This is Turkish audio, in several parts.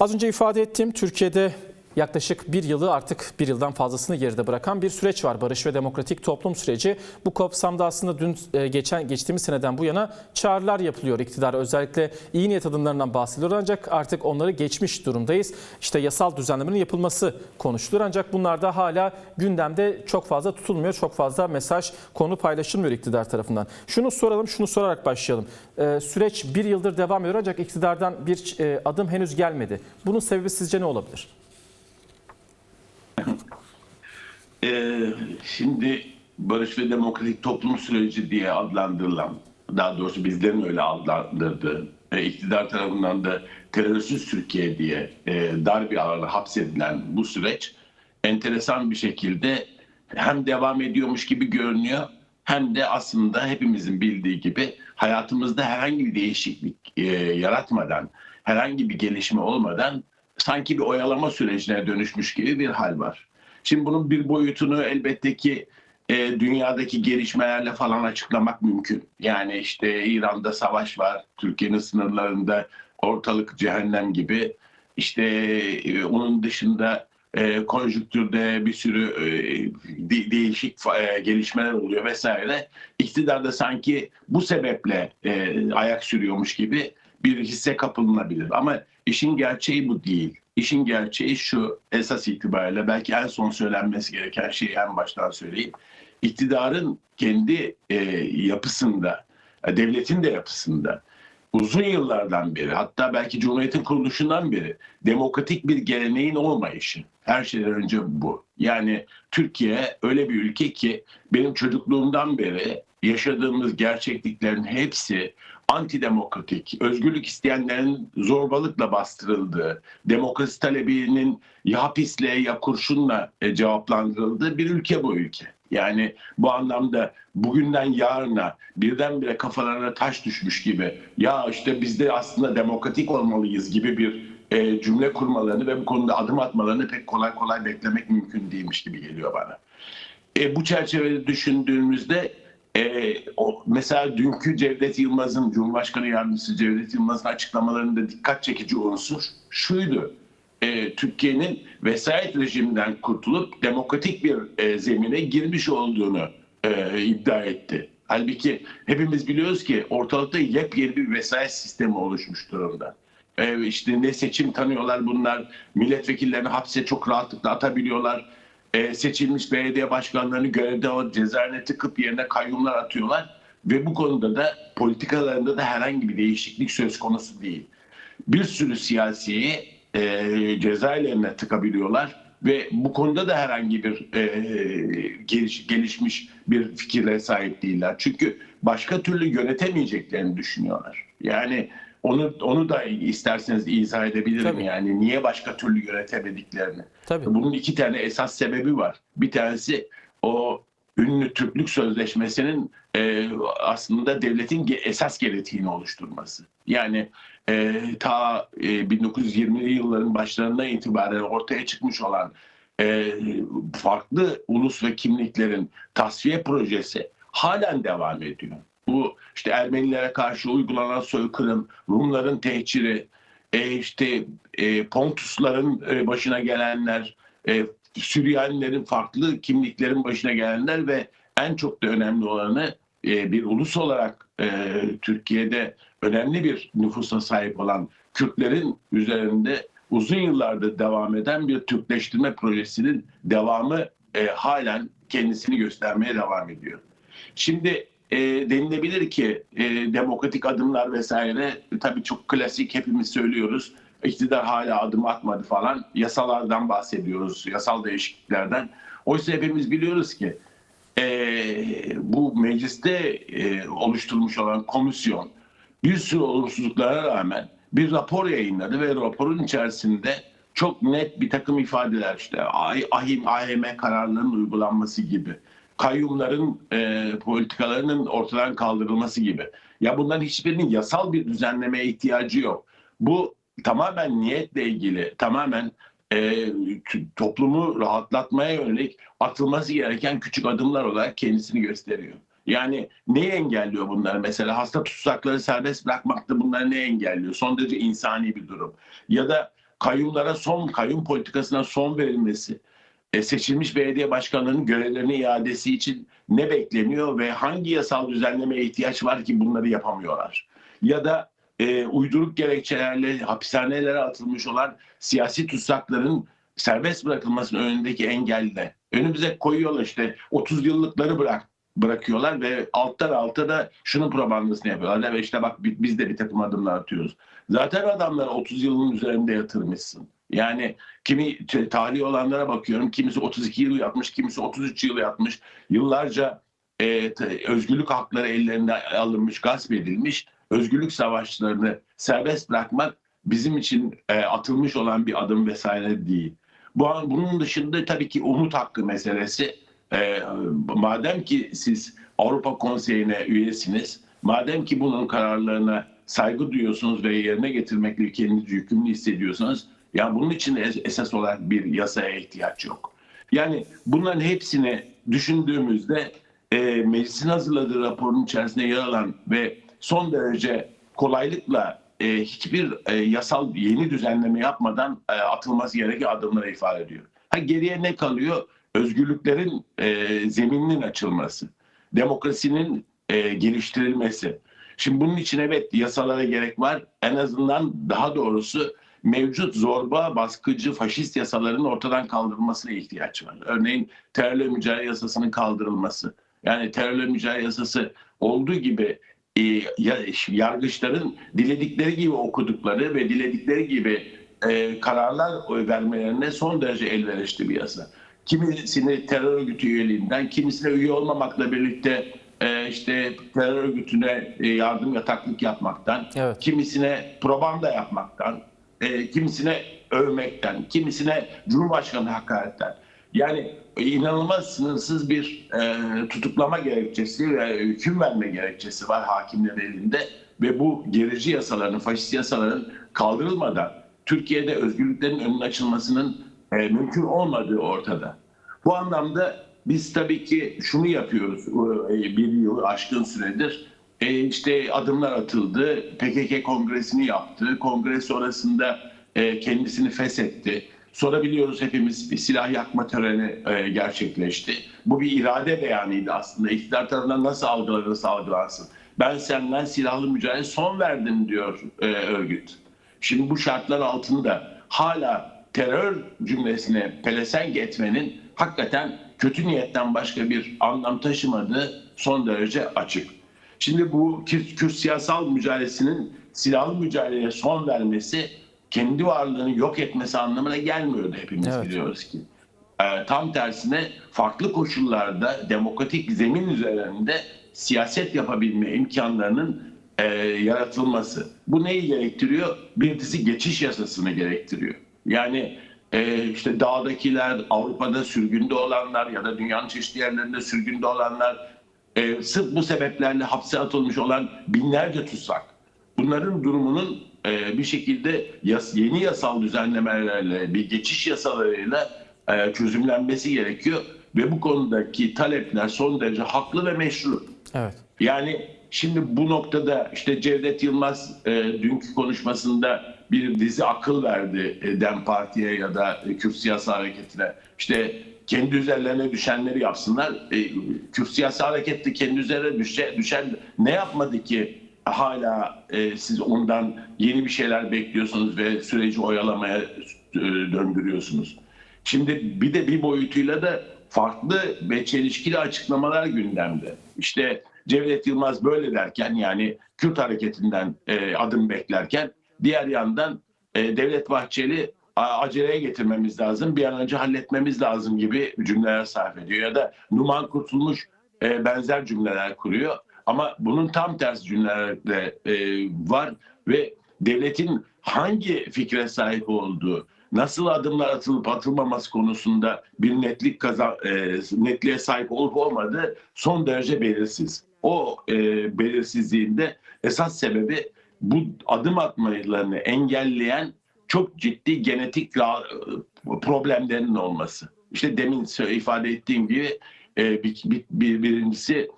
Az önce ifade ettiğim Türkiye'de yaklaşık bir yılı artık bir yıldan fazlasını geride bırakan bir süreç var. Barış ve demokratik toplum süreci. Bu kapsamda aslında geçtiğimiz seneden bu yana çağrılar yapılıyor iktidara. Özellikle iyi niyet adımlarından bahsediliyor ancak artık onları geçmiş durumdayız. İşte yasal düzenlemenin yapılması konuşuluyor ancak bunlar da hala gündemde çok fazla tutulmuyor. Çok fazla mesaj, konu paylaşılmıyor iktidar tarafından. Şunu soralım, şunu sorarak başlayalım. Süreç bir yıldır devam ediyor ancak iktidardan bir adım henüz gelmedi. Bunun sebebi sizce ne olabilir? Şimdi barış ve demokratik toplum süreci diye adlandırılan, daha doğrusu bizlerin öyle adlandırdığı, iktidar tarafından da terörsüz Türkiye diye dar bir alana hapsedilen bu süreç enteresan bir şekilde hem devam ediyormuş gibi görünüyor hem de aslında hepimizin bildiği gibi hayatımızda herhangi bir değişiklik yaratmadan, herhangi bir gelişme olmadan sanki bir oyalama sürecine dönüşmüş gibi bir hal var. Şimdi bunun bir boyutunu elbette ki dünyadaki gelişmelerle falan açıklamak mümkün. Yani işte İran'da savaş var, Türkiye'nin sınırlarında ortalık cehennem gibi. İşte onun dışında konjüktürde bir sürü değişik gelişmeler oluyor vesaire. İktidar da sanki bu sebeple ayak sürüyormuş gibi bir hisse kapılınabilir. Ama işin gerçeği bu değil. İşin gerçeği şu, esas itibariyle belki en son söylenmesi gereken şeyi en baştan söyleyeyim. İktidarın kendi yapısında, devletin de yapısında uzun yıllardan beri, hatta belki Cumhuriyet'in kuruluşundan beri demokratik bir geleneğin olmayışı. Her şeyden önce bu. Yani Türkiye öyle bir ülke ki benim çocukluğumdan beri yaşadığımız gerçekliklerin hepsi antidemokratik, özgürlük isteyenlerin zorbalıkla bastırıldığı, demokrasi talebinin ya hapisle ya kurşunla cevaplandırıldığı bir ülke bu ülke. Yani bu anlamda bugünden yarına birdenbire kafalarına taş düşmüş gibi ya işte biz de aslında demokratik olmalıyız gibi bir cümle kurmalarını ve bu konuda adım atmalarını pek kolay kolay beklemek mümkün değilmiş gibi geliyor bana. Bu çerçevede düşündüğümüzde mesela dünkü Cevdet Yılmaz'ın, Cumhurbaşkanı Yardımcısı Cevdet Yılmaz'ın açıklamalarında dikkat çekici unsur şuydu. Türkiye'nin vesayet rejiminden kurtulup demokratik bir zemine girmiş olduğunu iddia etti. Halbuki hepimiz biliyoruz ki ortalıkta yepyeni bir vesayet sistemi oluşmuş durumda. İşte ne seçim tanıyorlar bunlar, milletvekillerini hapse çok rahatlıkla atabiliyorlar. Seçilmiş belediye başkanlarını görevde alıp cezaevine tıkıp yerine kayyumlar atıyorlar. Ve bu konuda da politikalarında da herhangi bir değişiklik söz konusu değil. Bir sürü siyasiyi cezaevlerine tıkabiliyorlar ve bu konuda da herhangi bir gelişmiş bir fikirle sahip değiller. Çünkü başka türlü yönetemeyeceklerini düşünüyorlar. Yani onu da isterseniz izah edebilirim. Tabii. Yani niye başka türlü yönetemediklerini. Tabii. Bunun iki tane esas sebebi var. Bir tanesi o ünlü Türklük Sözleşmesi'nin aslında devletin esas gerektiğini oluşturması. Yani ta 1920'li yılların başlarından itibaren ortaya çıkmış olan farklı ulus ve kimliklerin tasfiye projesi halen devam ediyor. Bu işte Ermenilere karşı uygulanan soykırım, Rumların tehciri, Pontusların başına gelenler, Süryanilerin farklı kimliklerin başına gelenler ve en çok da önemli olanı bir ulus olarak Türkiye'de önemli bir nüfusa sahip olan Kürtlerin üzerinde uzun yıllardır devam eden bir Türkleştirme projesinin devamı halen kendisini göstermeye devam ediyor. Şimdi denilebilir ki demokratik adımlar vesaire tabii çok klasik, hepimiz söylüyoruz. İktidar hala adım atmadı falan. Yasalardan bahsediyoruz, yasal değişikliklerden. Oysa hepimiz biliyoruz ki bu mecliste oluşturulmuş olan komisyon bir sürü olumsuzluklara rağmen bir rapor yayınladı ve raporun içerisinde çok net bir takım ifadeler, işte AİM, AHM kararlarının uygulanması gibi, kayyumların politikalarının ortadan kaldırılması gibi. Ya bunların hiçbirinin yasal bir düzenlemeye ihtiyacı yok. Bu tamamen niyetle ilgili, tamamen toplumu rahatlatmaya yönelik atılması gereken küçük adımlar olarak kendisini gösteriyor. Yani neyi engelliyor bunları? Mesela hasta tutsakları serbest bırakmakta bunları ne engelliyor? Son derece insani bir durum. Ya da kayyum politikasına son verilmesi, seçilmiş belediye başkanlarının görevlerine iadesi için ne bekleniyor ve hangi yasal düzenlemeye ihtiyaç var ki bunları yapamıyorlar? Ya da uyduruk gerekçelerle hapishanelere atılmış olan siyasi tutsakların serbest bırakılmasının önündeki engelle. Önümüze koyuyorlar, işte 30 yıllıkları bırakıyorlar ve alttan alta da şunun propagandasını yapıyorlar. Ve işte bak biz de bir takım adımlar atıyoruz. Zaten adamlar 30 yılın üzerinde yatırmışsın. Yani kimi tahliye olanlara bakıyorum. Kimisi 32 yıl yatmış, kimisi 33 yıl yatmış. Yıllarca özgürlük hakları ellerinde alınmış, gasp edilmiş. Özgürlük savaşçılarını serbest bırakmak bizim için atılmış olan bir adım vesaire değil. Bunun dışında tabii ki umut hakkı meselesi. Madem ki siz Avrupa Konseyi'ne üyesiniz, madem ki bunun kararlarına saygı duyuyorsunuz ve yerine getirmekle kendinizi yükümlü hissediyorsanız, yani bunun için esas olarak bir yasaya ihtiyaç yok. Yani bunların hepsini düşündüğümüzde meclisin hazırladığı raporun içerisinde yer alan ve son derece kolaylıkla hiçbir yasal yeni düzenleme yapmadan atılması gereken adımları ifade ediyor. Geriye ne kalıyor? Özgürlüklerin zemininin açılması, demokrasinin geliştirilmesi. Şimdi bunun için evet yasalara gerek var. En azından daha doğrusu mevcut zorba, baskıcı, faşist yasaların ortadan kaldırılmasına ihtiyaç var. Örneğin terörle mücadele yasasının kaldırılması. Yani terörle mücadele yasası olduğu gibi yargıçların diledikleri gibi okudukları ve diledikleri gibi kararlar vermelerine son derece elverişli bir yasa. Kimisini terör örgütü üyeliğinden, kimisine üye olmamakla birlikte işte terör örgütüne yardım yataklık yapmaktan, Evet. kimisine propaganda yapmaktan, kimisine övmekten, kimisine Cumhurbaşkanı hakaretten. Yani inanılmaz sınırsız bir tutuklama gerekçesi ve hüküm verme gerekçesi var hakimlerin elinde ve bu gerici yasaların, faşist yasaların kaldırılmadan Türkiye'de özgürlüklerin önünün açılmasının mümkün olmadığı ortada. Bu anlamda biz tabii ki şunu yapıyoruz bir yıl aşkın süredir. İşte adımlar atıldı, PKK kongresini yaptı, kongre sonrasında kendisini feshetti. Sonra biliyoruz hepimiz bir silah yakma töreni gerçekleşti. Bu bir irade beyanıydı aslında. İktidar tarafından nasıl algılanırsa algılansın. Ben senden silahlı mücadele son verdim diyor örgüt. Şimdi bu şartlar altında hala terör cümlesine pelesenk etmenin hakikaten kötü niyetten başka bir anlam taşımadığı son derece açık. Şimdi bu Kürt siyasal mücadelesinin silahlı mücadeleye son vermesi kendi varlığını yok etmesi anlamına gelmiyordu, hepimiz biliyoruz ki. Tam tersine farklı koşullarda demokratik zemin üzerinde siyaset yapabilme imkanlarının yaratılması. Bu neyi gerektiriyor? Bir dizi geçiş yasasını gerektiriyor. Yani işte dağdakiler, Avrupa'da sürgünde olanlar ya da dünyanın çeşitli yerlerinde sürgünde olanlar, sırf bu sebeplerle hapse atılmış olan binlerce tutsak. Bunların durumunun bir şekilde yeni yasal düzenlemelerle, bir geçiş yasalarıyla çözümlenmesi gerekiyor. Ve bu konudaki talepler son derece haklı ve meşru. Evet. Yani şimdi bu noktada işte Cevdet Yılmaz dünkü konuşmasında bir dizi akıl verdi DEM Parti'ye ya da Kürt siyasi hareketine. İşte kendi üzerlerine düşenleri yapsınlar. Kürt siyasi harekette kendi üzerine düşen ne yapmadı ki hala siz ondan yeni bir şeyler bekliyorsunuz ve süreci oyalamaya döndürüyorsunuz. Şimdi bir de bir boyutuyla da farklı ve çelişkili açıklamalar gündemde. İşte Cevdet Yılmaz böyle derken, yani Kürt hareketinden adım beklerken, diğer yandan Devlet Bahçeli aceleye getirmemiz lazım, bir an önce halletmemiz lazım gibi cümleler sarf ediyor. Ya da Numan Kurtulmuş benzer cümleler kuruyor. Ama bunun tam tersi cümleler de var ve devletin hangi fikre sahip olduğu, nasıl adımlar atılıp atılmaması konusunda bir netliğe sahip olup olmadığı son derece belirsiz. O belirsizliğinde esas sebebi bu adım atmalarını engelleyen çok ciddi genetik problemlerinin olması. İşte demin ifade ettiğim gibi birincisi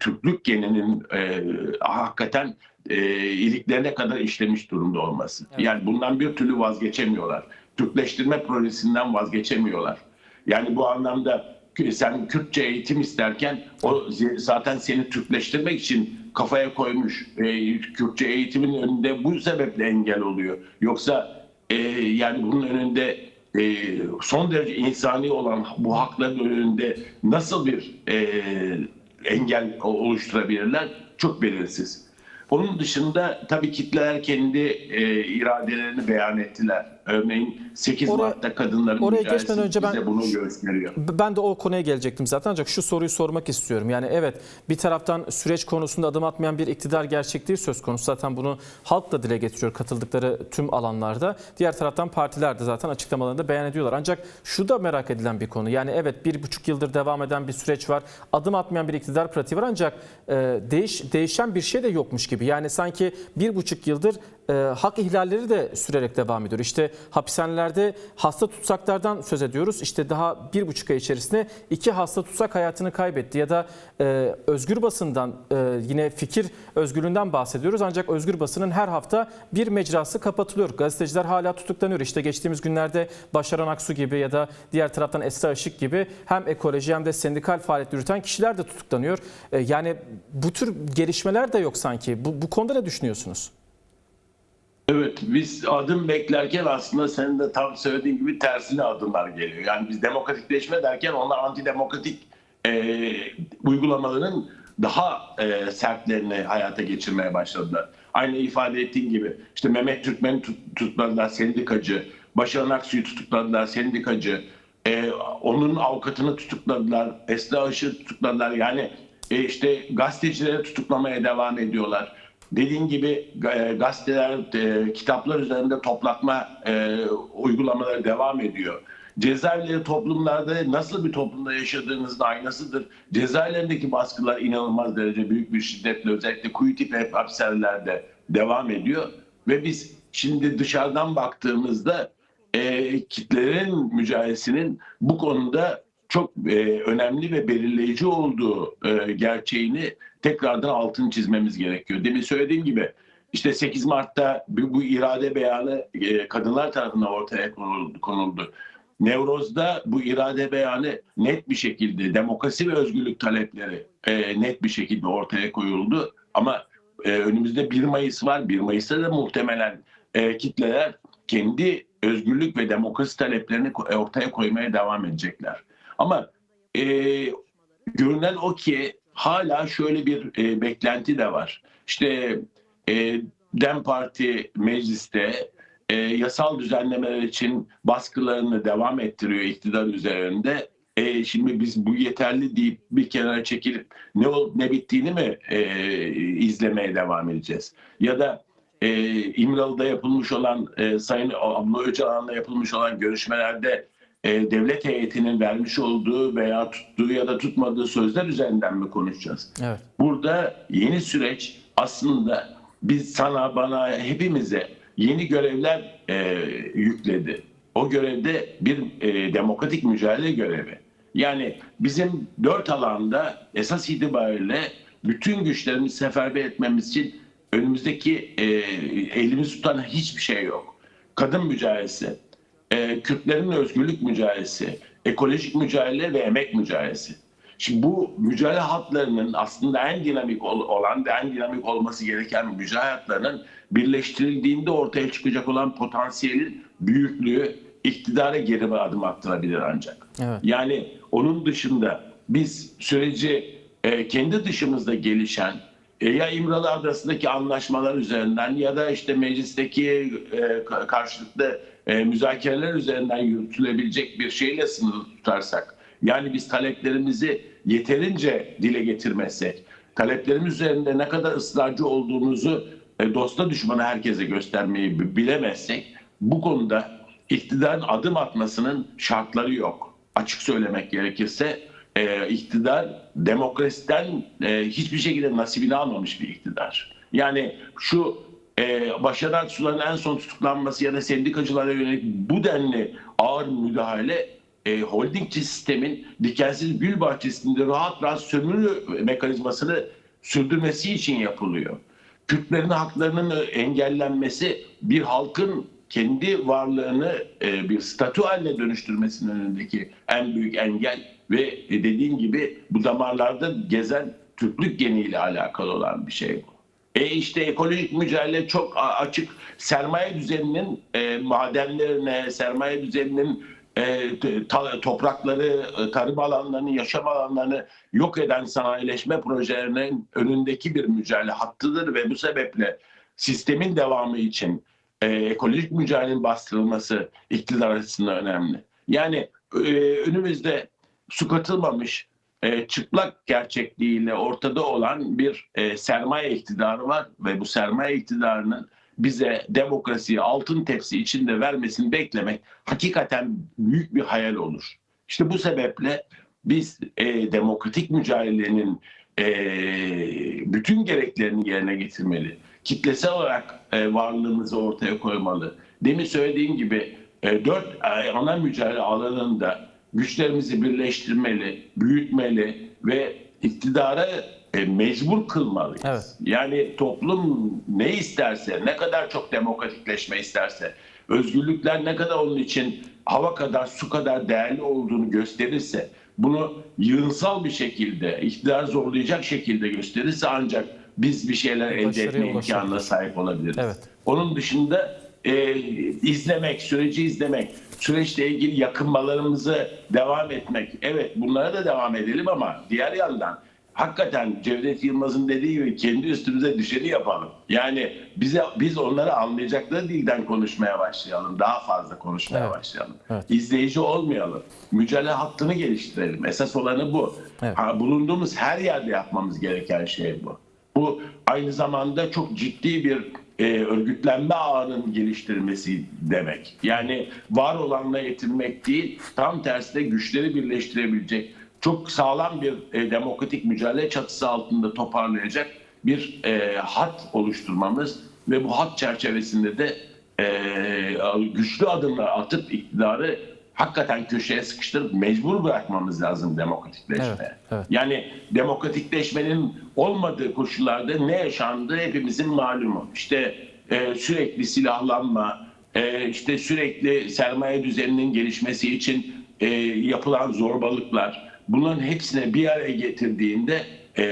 Türklük geninin hakikaten iliklerine kadar işlemiş durumda olması. Evet. Yani bundan bir türlü vazgeçemiyorlar. Türkleştirme projesinden vazgeçemiyorlar. Yani bu anlamda sen Kürtçe eğitim isterken o zaten seni Türkleştirmek için kafaya koymuş. Kürtçe eğitimin önünde bu sebeple engel oluyor. Yoksa yani bunun önünde son derece insani olan bu hakların önünde nasıl bir engel oluşturabilirler? Çok belirsiz. Onun dışında tabii kitleler kendi iradelerini beyan ettiler. Örneğin 8 Mart'ta kadınların mücadelesi bize bunu gösteriyor. Ben de o konuya gelecektim zaten, ancak şu soruyu sormak istiyorum. Yani evet, bir taraftan süreç konusunda adım atmayan bir iktidar gerçekliği söz konusu. Zaten bunu halk da dile getiriyor katıldıkları tüm alanlarda. Diğer taraftan partiler de zaten açıklamalarında beyan ediyorlar. Ancak şu da merak edilen bir konu. Yani evet, 1,5 yıldır devam eden bir süreç var. Adım atmayan bir iktidar pratiği var, ancak değişen bir şey de yokmuş gibi. Yani sanki 1,5 yıldır hak ihlalleri de sürerek devam ediyor. İşte hapishanelerde hasta tutsaklardan söz ediyoruz. İşte daha 1,5 ay içerisinde 2 hasta tutsak hayatını kaybetti. Ya da özgür basından, yine fikir özgürlüğünden bahsediyoruz. Ancak özgür basının her hafta bir mecrası kapatılıyor. Gazeteciler hala tutuklanıyor. İşte geçtiğimiz günlerde Başaran Aksu gibi ya da diğer taraftan Esra Işık gibi hem ekoloji hem de sendikal faaliyet yürüten kişiler de tutuklanıyor. Yani bu tür gelişmeler de yok sanki. Bu konuda ne düşünüyorsunuz? Evet, biz adım beklerken aslında senin de tam söylediğin gibi tersine adımlar geliyor. Yani biz demokratikleşme derken onlar antidemokratik uygulamaların daha sertlerini hayata geçirmeye başladılar. Aynı ifade ettiğin gibi işte Mehmet Türkmen'i tutukladılar, sendikacı. Başaran Aksu'yu tutukladılar, sendikacı. Onun avukatını tutukladılar, Esra Işık'ı tutukladılar. Yani işte gazetecileri tutuklamaya devam ediyorlar. Dediğin gibi gazeteler, kitaplar üzerinde toplatma uygulamaları devam ediyor. Cezaevleri toplumlarda nasıl bir toplumda yaşadığınızın aynasıdır. Cezaevlerindeki baskılar inanılmaz derece büyük bir şiddetle özellikle kuyu tipi hapishanelerde devam ediyor. Ve biz şimdi dışarıdan baktığımızda kitlelerin mücadelesinin bu konuda çok önemli ve belirleyici olduğu gerçeğini tekrardan altını çizmemiz gerekiyor. Demin söylediğim gibi işte 8 Mart'ta bu irade beyanı kadınlar tarafından ortaya konuldu. Nevroz'da bu irade beyanı net bir şekilde demokrasi ve özgürlük talepleri net bir şekilde ortaya koyuldu. Ama önümüzde 1 Mayıs var. 1 Mayıs'ta da muhtemelen kitleler kendi özgürlük ve demokrasi taleplerini ortaya koymaya devam edecekler. Ama görünen o ki hala şöyle bir beklenti de var. İşte DEM Parti mecliste yasal düzenlemeler için baskılarını devam ettiriyor iktidar üzerinde. Şimdi biz bu yeterli deyip bir kenara çekilip ne olup ne bittiğini mi izlemeye devam edeceğiz? Ya da İmralı'da yapılmış olan Sayın Abla Öcalan'la yapılmış olan görüşmelerde devlet heyetinin vermiş olduğu veya tuttuğu ya da tutmadığı sözler üzerinden mi konuşacağız? Evet. Burada yeni süreç aslında biz sana, bana, hepimize yeni görevler yükledi. O görevde bir demokratik mücadele görevi. Yani bizim 4 alanda esas itibariyle bütün güçlerimizi seferber etmemiz için önümüzdeki elimizi tutan hiçbir şey yok. Kadın mücadelesi, Kürtlerin özgürlük mücadelesi, ekolojik mücadele ve emek mücadelesi. Şimdi bu mücadele hatlarının aslında en dinamik olan, en dinamik olması gereken mücadele hatlarının birleştirildiğinde ortaya çıkacak olan potansiyelin büyüklüğü iktidara geri bir adım attırabilir ancak. Evet. Yani onun dışında biz süreci kendi dışımızda gelişen ya İmralı Adası'ndaki anlaşmalar üzerinden ya da işte meclisteki karşılıklı müzakereler üzerinden yürütülebilecek bir şeyle sınırlı tutarsak, yani biz taleplerimizi yeterince dile getirmezsek, taleplerimiz üzerinde ne kadar ısrarcı olduğumuzu dosta düşmana herkese göstermeyi bilemezsek, bu konuda iktidarın adım atmasının şartları yok. Açık söylemek gerekirse iktidar demokrasiden hiçbir şekilde nasibini almamış bir iktidar. Yani şu Başaran Aksu'ların en son tutuklanması ya da sendikacılara yönelik bu denli ağır müdahale holdingçi sistemin dikensiz gül bahçesinde rahat rahat sömürü mekanizmasını sürdürmesi için yapılıyor. Kürtlerin haklarının engellenmesi bir halkın kendi varlığını bir statü haline dönüştürmesinin önündeki en büyük engel ve dediğim gibi bu damarlarda gezen Türklük geniyle alakalı olan bir şey bu. İşte ekolojik mücadele çok açık. Sermaye düzeninin madenlerine, sermaye düzeninin toprakları, tarım alanlarını, yaşam alanlarını yok eden sanayileşme projelerinin önündeki bir mücadele hattıdır ve bu sebeple sistemin devamı için ekolojik mücadelenin bastırılması iktidar açısından önemli. Yani önümüzde su katılmamış, çıplak gerçekliğiyle ortada olan bir sermaye iktidarı var ve bu sermaye iktidarının bize demokrasiyi altın tepsi içinde vermesini beklemek hakikaten büyük bir hayal olur. İşte bu sebeple biz demokratik mücadelenin bütün gereklerini yerine getirmeli. Kitlesel olarak varlığımızı ortaya koymalı. Demin söylediğim gibi 4 ana mücadele alanında güçlerimizi birleştirmeli, büyütmeli ve iktidara mecbur kılmalıyız. Evet. Yani toplum ne isterse, ne kadar çok demokratikleşme isterse, özgürlükler ne kadar onun için hava kadar, su kadar değerli olduğunu gösterirse, bunu yığınsal bir şekilde, iktidar zorlayacak şekilde gösterirse ancak biz bir şeyler elde etme imkanına sahip olabiliriz. Evet. Onun dışında izlemek, süreci izlemek, süreçle ilgili yakınmalarımızı devam etmek. Evet, bunlara da devam edelim ama diğer yandan hakikaten Cevdet Yılmaz'ın dediği gibi kendi üstümüze düşeni yapalım. Yani biz onları anlayacakları dilden konuşmaya başlayalım. Daha fazla konuşmaya başlayalım. Evet. İzleyici olmayalım. Mücadele hattını geliştirelim. Esas olanı bu. Evet. Bulunduğumuz her yerde yapmamız gereken şey bu. Bu aynı zamanda çok ciddi bir örgütlenme ağının geliştirilmesi demek. Yani var olanla yetinmek değil, tam tersine güçleri birleştirebilecek, çok sağlam bir demokratik mücadele çatısı altında toparlayacak bir hat oluşturmamız ve bu hat çerçevesinde de güçlü adımlar atıp iktidarı hakikaten köşeye sıkıştırıp mecbur bırakmamız lazım demokratikleşmeye. Evet, evet. Yani demokratikleşmenin olmadığı koşullarda ne yaşandığı hepimizin malumu. İşte sürekli silahlanma, işte sürekli sermaye düzeninin gelişmesi için yapılan zorbalıklar, bunların hepsine bir araya getirdiğinde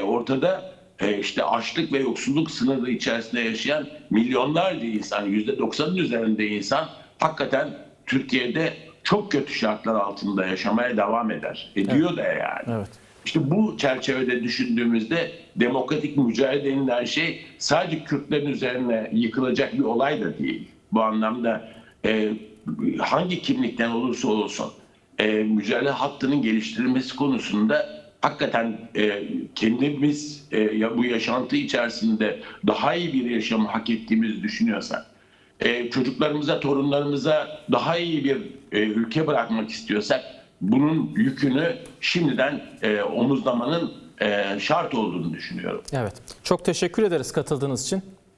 ortada işte açlık ve yoksulluk sınırı içerisinde yaşayan milyonlarca insan, %90'ın üzerinde insan hakikaten Türkiye'de çok kötü şartlar altında yaşamaya devam eder. Ediyor da yani. Evet. İşte bu çerçevede düşündüğümüzde demokratik mücadele denilen şey sadece Kürtlerin üzerine yıkılacak bir olay da değil. Bu anlamda hangi kimlikten olursa olsun mücadele hattının geliştirilmesi konusunda hakikaten kendimiz bu yaşantı içerisinde daha iyi bir yaşamı hak ettiğimizi düşünüyorsak, çocuklarımıza, torunlarımıza daha iyi bir ülke bırakmak istiyorsak, bunun yükünü şimdiden omuzlamanın şart olduğunu düşünüyorum. Evet. Çok teşekkür ederiz katıldığınız için.